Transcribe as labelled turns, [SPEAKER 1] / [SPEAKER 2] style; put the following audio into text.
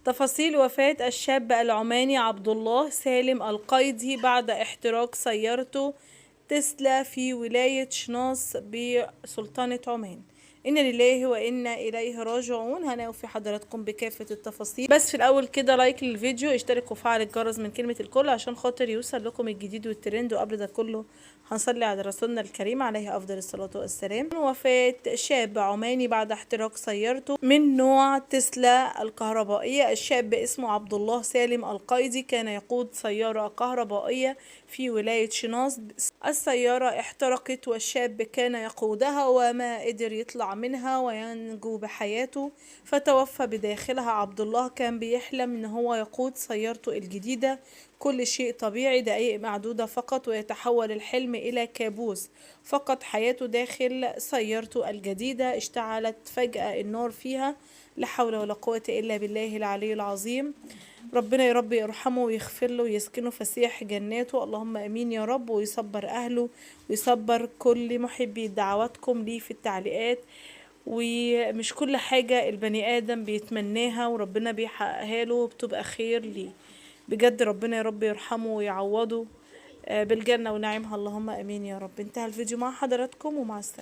[SPEAKER 1] تفاصيل وفاة الشاب العماني عبد الله سالم القيضي بعد احتراق سيارته تسلا في ولاية شناص بسلطنة عمان. إنا لله وإنا إليه راجعون. هنوفي حضراتكم بكافة التفاصيل، بس في الأول كده لايك للفيديو، اشتركوا وفعل الجرس من كلمة الكل عشان خاطر يوصل لكم الجديد والترند. وقبل ده كله هنصلي على رسولنا الكريم عليه أفضل الصلاة والسلام. وفاة شاب عماني بعد احتراق سيارته من نوع تسلا الكهربائية. الشاب اسمه عبد الله سالم القيضي كان يقود سيارة كهربائية في ولاية شناص. السيارة احترقت والشاب كان يقودها وما قدر يطلع منها وينجو بحياته، فتوفى بداخلها. عبد الله كان بيحلم ان هو يقود سيارته الجديدة، كل شيء طبيعي، دقائق معدودة فقط ويتحول الحلم إلى كابوس. فقد حياته داخل سيارته الجديدة، اشتعلت فجأة النار فيها. لا حول ولا قوة إلا بالله العلي العظيم. ربنا يا رب يرحمه ويغفر له ويسكنه فسيح جناته، اللهم امين يا رب، ويصبر اهله ويصبر كل محبي. دعواتكم لي في التعليقات، ومش كل حاجة البني ادم بيتمناها وربنا بيحققها له بتبقى خير ليه بجد. ربنا يا رب يرحمه ويعوضه بالجنة ونعيمها، اللهم امين يا رب. انتهى الفيديو مع حضراتكم ومع السلامة.